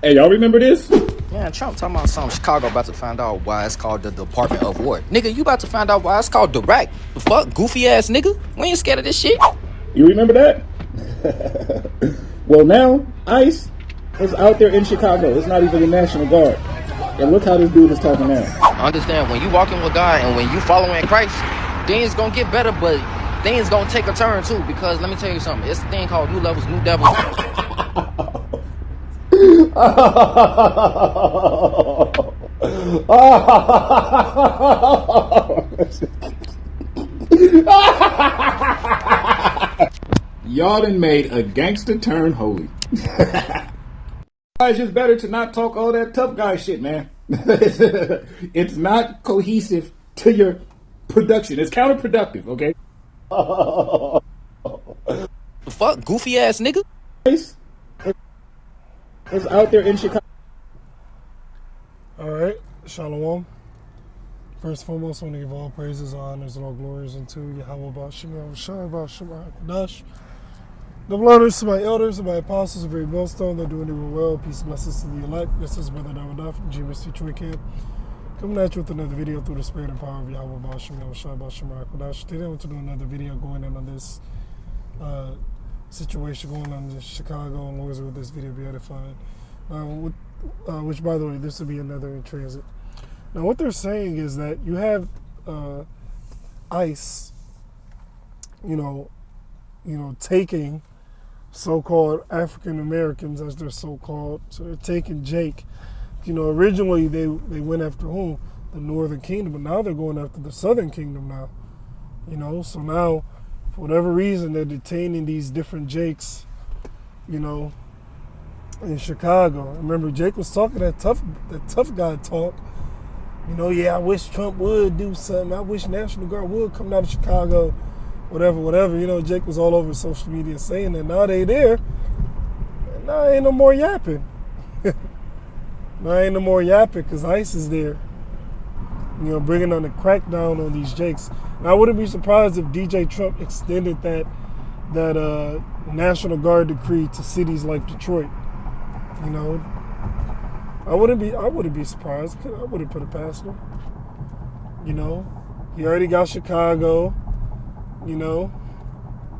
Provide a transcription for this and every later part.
Hey, y'all remember this? Man, Trump talking about something. Chicago about to find out why it's called the Department of War. Nigga, you about to find out why it's called Direct. The fuck, goofy ass nigga? We ain't scared of this shit. You remember that? Well, now ICE is out there in Chicago. It's not even the National Guard. And look how this dude is talking now. Understand, when you walking with God and when you following Christ, things gonna get better, but things gonna take a turn too. Because let me tell you something. It's a thing called new levels, new devils. Y'all done made a gangster turn holy. It's just better to not talk all that tough guy shit, man. It's not cohesive to your production. It's counterproductive, okay? The fuck, goofy ass nigga? ICE is out there in Chicago. All right, Shalom. First and foremost, I want to give all praises, honors, and all glories unto Yahweh Bashem, Yahushua, Bashem, Hakadosh. The blooders to my elders and my apostles, a very millstone, they're doing it well. Peace and blessings to the elect. This is Brother Dawadah from GMS Detroit Camp. Coming at you with another video through the spirit and power of Yahweh Bashem, Yahushua, Bashem, Hakadosh. Today I want to do another video going in on this situation going on in Chicago, and Lord's will this video be edifying. Which, by the way, this will be another in transit. Now, what they're saying is that you have ICE, taking so-called African Americans, as they're so-called. So they're taking Jake. Originally they went after whom? The Northern Kingdom, but now they're going after the Southern Kingdom now. So now, for whatever reason, they're detaining these different Jakes, in Chicago. Remember, Jake was talking that tough guy talk. I wish Trump would do something. I wish National Guard would come down to Chicago, whatever. Jake was all over social media saying that. Now they there, and now ain't no more yapping. Because ICE is there, bringing on the crackdown on these Jakes. Now, I wouldn't be surprised if DJ Trump extended that National Guard decree to cities like Detroit. I wouldn't be surprised. I wouldn't put it past him. He already got Chicago. I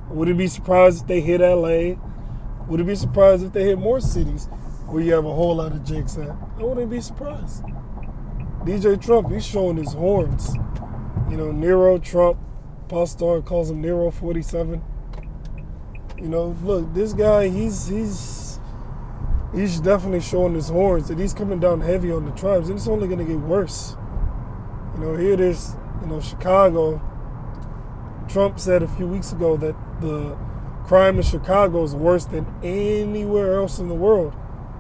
wouldn't be surprised if they hit LA. Wouldn't be surprised if they hit more cities where you have a whole lot of Jakes at. I wouldn't be surprised. DJ Trump, he's showing his horns. Nero Trump, Paul Star calls him Nero 47. Look, this guy, he's definitely showing his horns, and he's coming down heavy on the tribes, and it's only going to get worse. Here it is, Chicago. Trump said a few weeks ago that the crime in Chicago is worse than anywhere else in the world.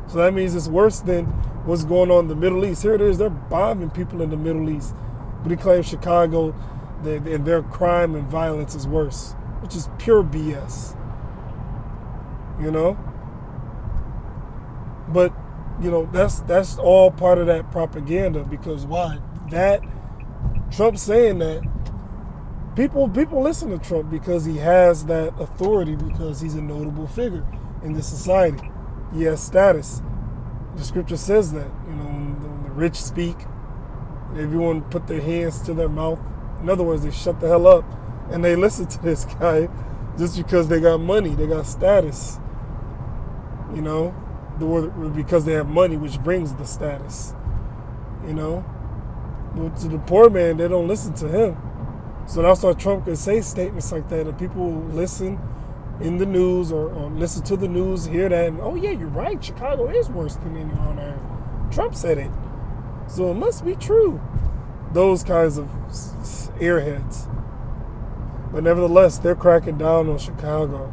So that means it's worse than what's going on in the Middle East. Here it is, they're bombing people in the Middle East. But he claims Chicago, their crime and violence is worse, which is pure BS. But, that's all part of that propaganda, because why? That, Trump saying that, people listen to Trump because he has that authority, because he's a notable figure in this society. He has status. The scripture says that, when the rich speak, everyone put their hands to their mouth. In other words, they shut the hell up and they listen to this guy just because they got money, they got status. Because they have money, which brings the status. But to the poor man, they don't listen to him. So that's why Trump can say statements like that, and people will listen in the news or listen to the news, hear that, and oh yeah, you're right, Chicago is worse than anywhere on earth. Trump said it. So it must be true. Those kinds of airheads. But nevertheless, they're cracking down on Chicago.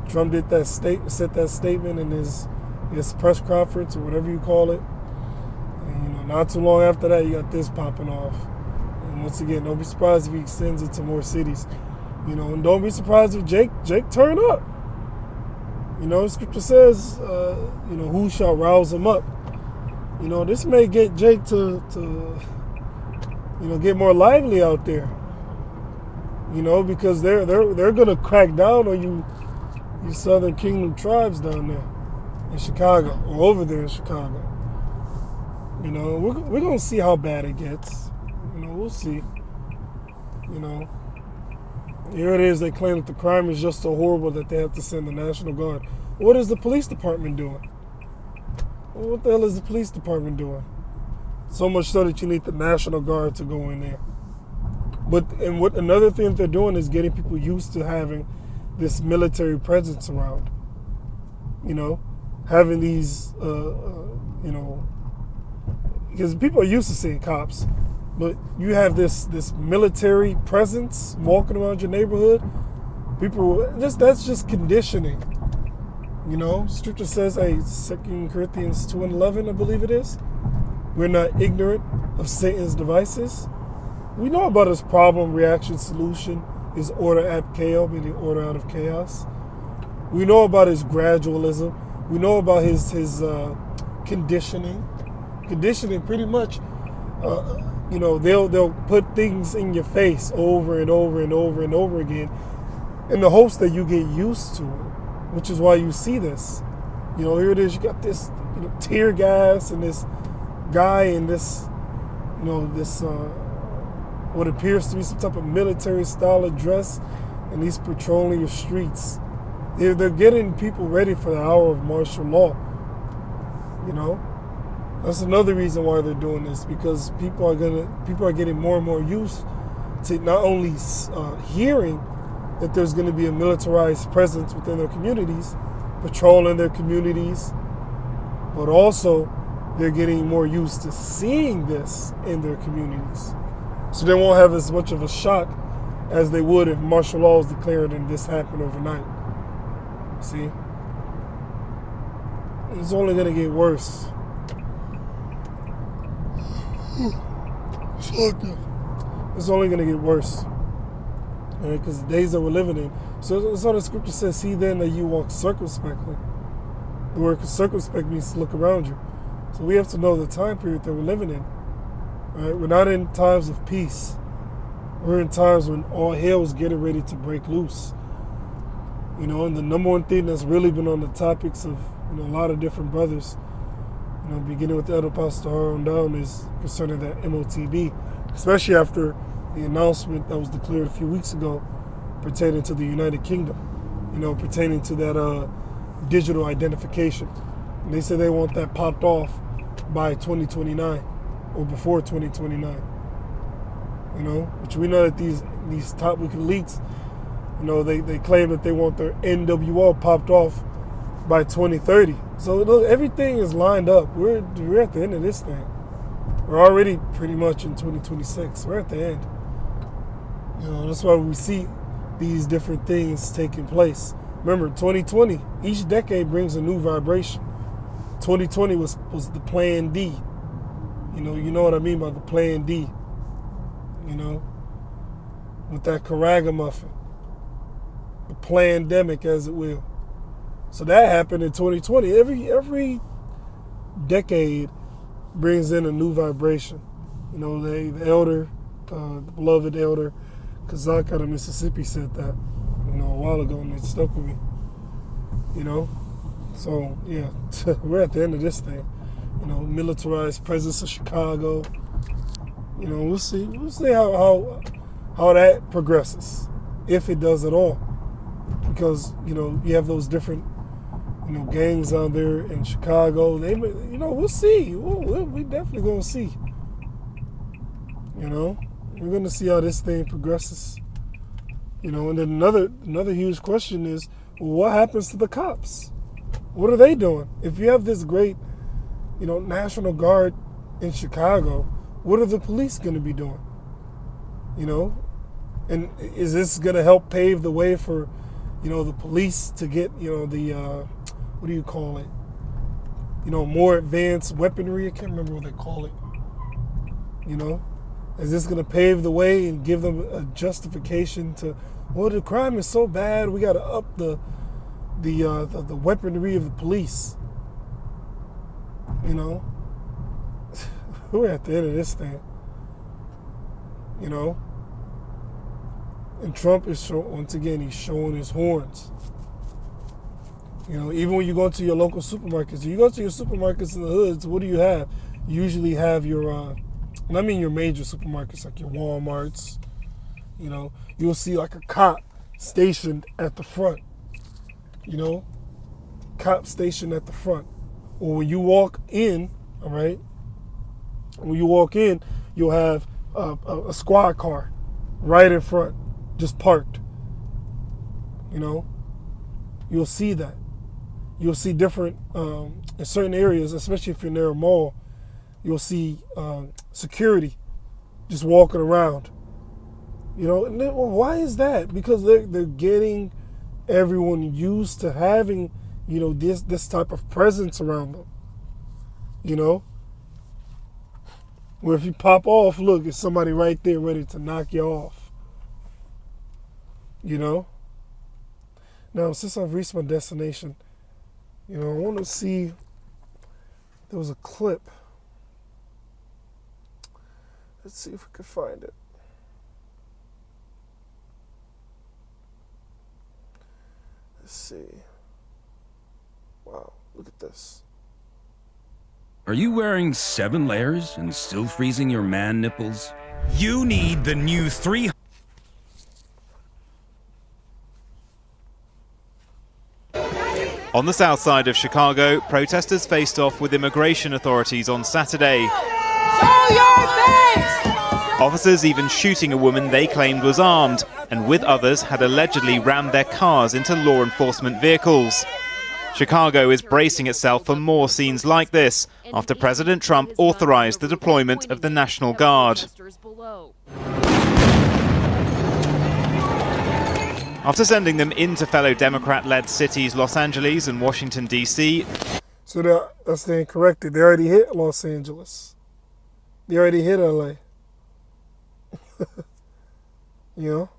Trump did said that statement in his press conference, or whatever you call it. And, not too long after that, you got this popping off. And once again, don't be surprised if he extends it to more cities. And don't be surprised if Jake turn up. Scripture says, who shall rouse him up? This may get Jake to get more lively out there. Because they're gonna crack down on you Southern Kingdom tribes down there. in Chicago, or over there in Chicago. You know, we're going to see how bad it gets. You know, we'll see. You know, here it is. They claim that the crime is just so horrible that they have to send the National Guard. What is the police department doing? What the hell is the police department doing? So much so that you need the National Guard to go in there. And what another thing that they're doing is getting people used to having this military presence around. You know, having these, you know, because people are used to seeing cops, but you have this military presence walking around your neighborhood. That's just conditioning. You know, Scripture says, 2 Corinthians 2:11, I believe it is. We're not ignorant of Satan's devices. We know about his problem, reaction, solution, his order ab chaos, meaning order out of chaos. We know about his gradualism. We know about his conditioning. Conditioning, pretty much, you know, they'll put things in your face over and over and over and over again in the hopes that you get used to it, which is why you see this. You know, here it is. You got this, you know, tear gas and this guy in this, you know, this what appears to be some type of military style of dress, and he's patrolling your streets. They're getting people ready for the hour of martial law. You know, that's another reason why they're doing this, because people are getting more and more used to not only hearing that there's going to be a militarized presence within their communities, patrolling their communities, but also they're getting more used to seeing this in their communities. So they won't have as much of a shock as they would if martial law was declared and this happened overnight. See? It's only going to get worse. It's only going to get worse. Because the days that we're living in. So the Scripture says, see then that you walk circumspectly. The word circumspect means to look around you. So we have to know the time period that we're living in. Right? We're not in times of peace. We're in times when all hell is getting ready to break loose. You know, and the number one thing that's really been on the topics of, you know, a lot of different brothers, you know, beginning with the Elder Pastor on down, is concerning that MOTB, especially after the announcement that was declared a few weeks ago pertaining to the United Kingdom, you know, pertaining to that digital identification. And they said they want that popped off by 2029 or before 2029. You know, which we know that these top wicked elites, you know, they claim that they want their NWO popped off by 2030. So look, everything is lined up. We're at the end of this thing. We're already pretty much in 2026. We're at the end. You know, that's why we see these different things taking place. Remember, 2020, each decade brings a new vibration. 2020 was the Plan D. You know what I mean by the Plan D. You know, with that Karagamuffin. The plandemic, as it will. So that happened in 2020. Every decade brings in a new vibration. You know, the elder, the beloved elder Kazak out of Mississippi said that, you know, a while ago, and it stuck with me. You know, so yeah, we're at the end of this thing. You know, militarized presence of Chicago. You know, we'll see how that progresses, if it does at all. Because, you know, you have those different, you know, gangs out there in Chicago. They, you know, we'll see. We definitely gonna see. You know, we're gonna see how this thing progresses. You know, and then another huge question is, well, what happens to the cops? What are they doing? If you have this great, you know, National Guard in Chicago, what are the police gonna be doing? You know, and is this gonna help pave the way for, you know, the police to get, you know, the, what do you call it? You know, more advanced weaponry. I can't remember what they call it. You know, is this going to pave the way and give them a justification to, well, the crime is so bad, we got to up the weaponry of the police. You know, we're at the end of this thing. You know. And Trump is once again, he's showing his horns. You know, even when you go to your local supermarkets, you go to your supermarkets in the hoods, what do you have? You usually have your, and I mean your major supermarkets, like your Walmarts. You know, you'll see like a cop stationed at the front. You know, cop stationed at the front. Or when you walk in, all right, when you walk in, you'll have a squad car right in front, just parked. You know, you'll see that. You'll see different, in certain areas, especially if you're near a mall, you'll see security just walking around. You know, and then, well, why is that? Because they're getting everyone used to having, you know, this type of presence around them. You know? Where if you pop off, look, it's somebody right there ready to knock you off. You know? Now, since I've reached my destination, you know, I want to see, there was a clip. Let's see if we can find it. Let's see. Wow, look at this. Are you wearing 7 layers and still freezing your man nipples? You need the new 300. On the south side of Chicago, protesters faced off with immigration authorities on Saturday. Show your face! Officers even shooting a woman they claimed was armed, and with others had allegedly rammed their cars into law enforcement vehicles. Chicago is bracing itself for more scenes like this after President Trump authorized the deployment of the National Guard. After sending them into fellow Democrat-led cities Los Angeles and Washington, D.C. So that's the incorrected. They already hit Los Angeles. They already hit L.A. You know?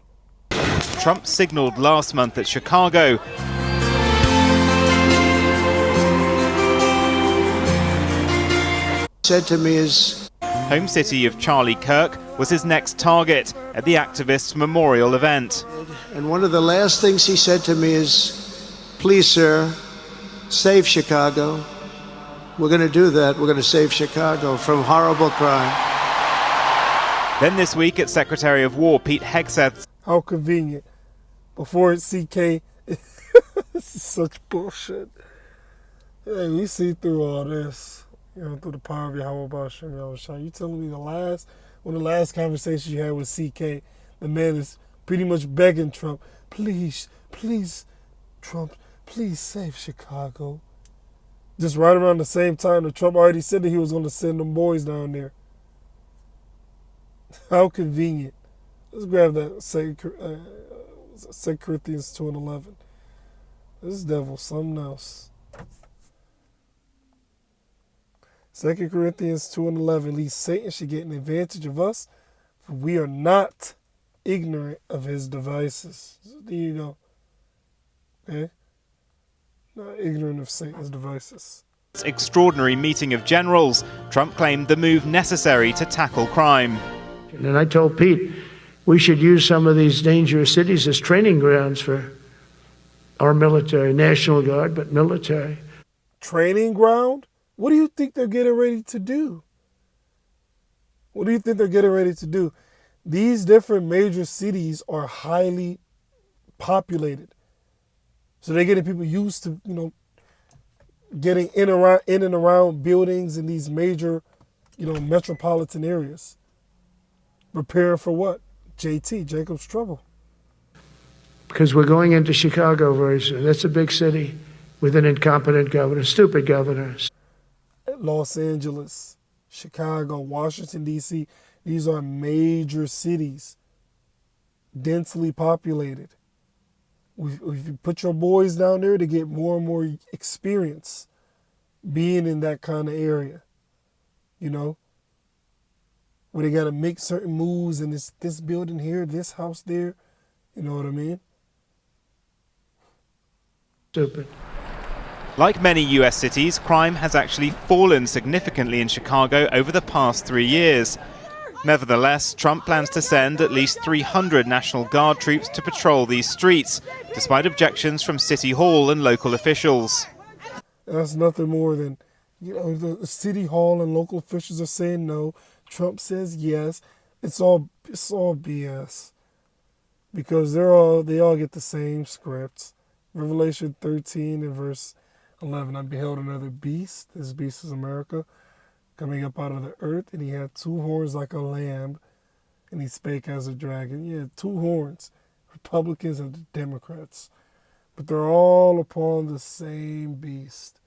Trump signaled last month that Chicago said to me is home city of Charlie Kirk was his next target at the activists' memorial event. and one of the last things he said to me is, please, sir, save Chicago. We're going to do that. We're going to save Chicago from horrible crime. Then this week, it's Secretary of War Pete Hegseth. How convenient. Before it's CK, this is such bullshit. Hey, we see through all this. You know, through the power of Yahweh Basham Yahushua. You telling me one of the last conversations you had with CK, the man is pretty much begging Trump, please, Trump, please save Chicago. Just right around the same time that Trump already said that he was going to send them boys down there. How convenient. Let's grab that 2 Corinthians 2:11. This devil's something else. 2 Corinthians 2:11, at least Satan should get an advantage of us, for we are not ignorant of his devices. So there you go. Okay? Not ignorant of Satan's devices. Extraordinary meeting of generals. Trump claimed the move necessary to tackle crime. And I told Pete, we should use some of these dangerous cities as training grounds for our military, National Guard, but military. Training ground? What do you think they're getting ready to do? What do you think they're getting ready to do? These different major cities are highly populated. So they're getting people used to, you know, getting in and around buildings in these major, you know, metropolitan areas. Preparing for what? JT, Jacob's Trouble. Because we're going into Chicago very soon. That's a big city with an incompetent governor, stupid governors. Los Angeles, Chicago, Washington, D.C., these are major cities, densely populated. If you put your boys down there to get more and more experience being in that kind of area, you know, where they got to make certain moves and it's this building here, this house there, you know what I mean? Stupid. Like many US cities, crime has actually fallen significantly in Chicago over the past 3 years. Nevertheless, Trump plans to send at least 300 National Guard troops to patrol these streets, despite objections from City Hall and local officials. That's nothing more than, the City Hall and local officials are saying no. Trump says yes. It's all BS. Because they all get the same scripts. Revelation 13 and verse 11, I beheld another beast. This beast is America, coming up out of the earth, and he had 2 horns like a lamb, and he spake as a dragon. Yeah, 2 horns, Republicans and the Democrats. But they're all upon the same beast.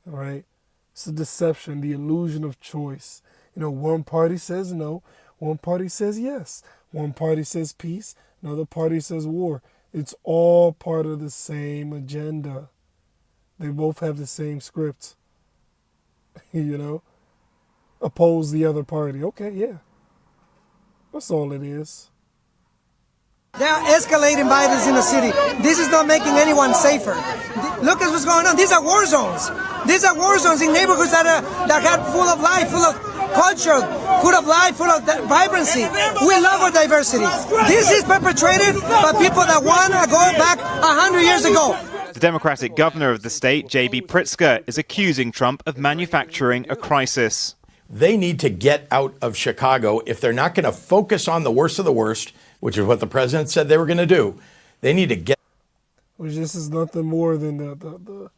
All right? It's a deception, the illusion of choice. One party says no, one party says yes. One party says peace, another party says war. It's all part of the same agenda. They both have the same script. Oppose the other party. Okay, yeah. That's all it is. They are escalating violence in the city. This is not making anyone safer. Look at what's going on. These are war zones. These are war zones in neighborhoods that are full of life, full of culture, full of life, full of vibrancy. We love our diversity. This is perpetrated by people that want to go back 100 years ago. The Democratic governor of the state, J.B. Pritzker, is accusing Trump of manufacturing a crisis. They need to get out of Chicago if they're not going to focus on the worst of the worst, which is what the president said they were going to do. They need to get. Which this is nothing more than the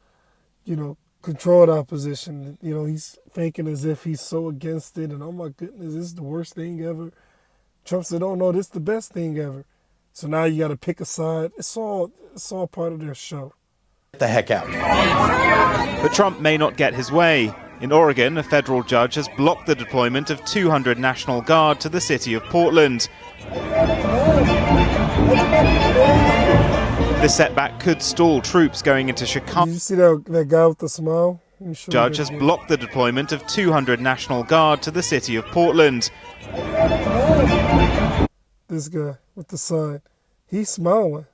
controlled opposition. He's faking as if he's so against it, and oh my goodness, this is the worst thing ever. Trump said, "Oh no, this is the best thing ever." So now you got to pick a side. It's all part of their show. Get the heck out. But Trump may not get his way. In Oregon, a federal judge has blocked the deployment of 200 National Guard to the city of Portland. This setback could stall troops going into Chicago. Did you see that guy with the smile? Judge has blocked the deployment of 200 National Guard to the city of Portland. This guy with the sign, he's smiling.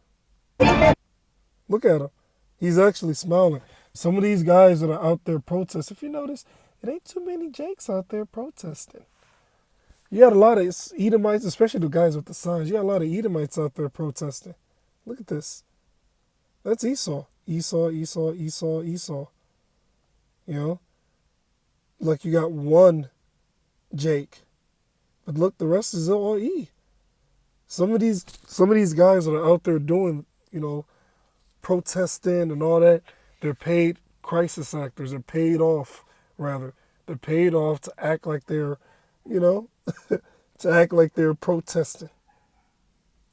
Look at him. He's actually smiling. Some of these guys that are out there protesting, if you notice, it ain't too many Jakes out there protesting. You got a lot of Edomites, especially the guys with the signs. You got a lot of Edomites out there protesting. Look at this. That's Esau. Esau, Esau, Esau, Esau. Like you got one Jake. But look, the rest is all E. Some of these guys that are out there doing, protesting and all that, they're paid crisis actors. They're paid off, rather. They're paid off to act like they're, to act like they're protesting.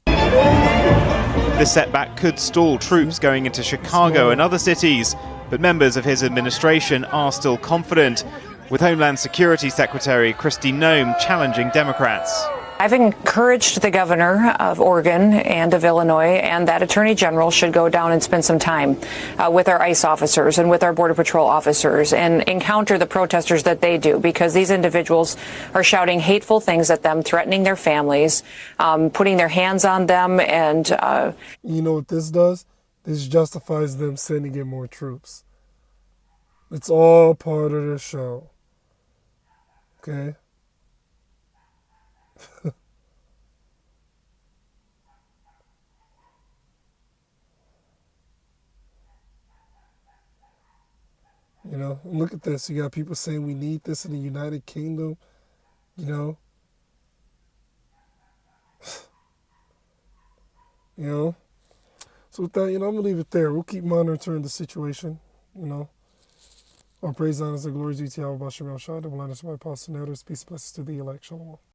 This setback could stall troops going into Chicago and other cities, but members of his administration are still confident, with Homeland Security Secretary Kristi Noem challenging Democrats. I've encouraged the governor of Oregon and of Illinois and that attorney general should go down and spend some time with our ICE officers and with our Border Patrol officers and encounter the protesters that they do, because these individuals are shouting hateful things at them, threatening their families, putting their hands on them. And you know what this does? This justifies them sending in more troops. It's all part of their show. Okay? Look at this. You got people saying we need this in the United Kingdom. So with that, I'm going to leave it there. We'll keep monitoring the situation, All praise, honor, and glory to Yahweh, Bashem, El Shaddai, the blindness of my apostle, and elders, peace, blessings to the elect. Shalom.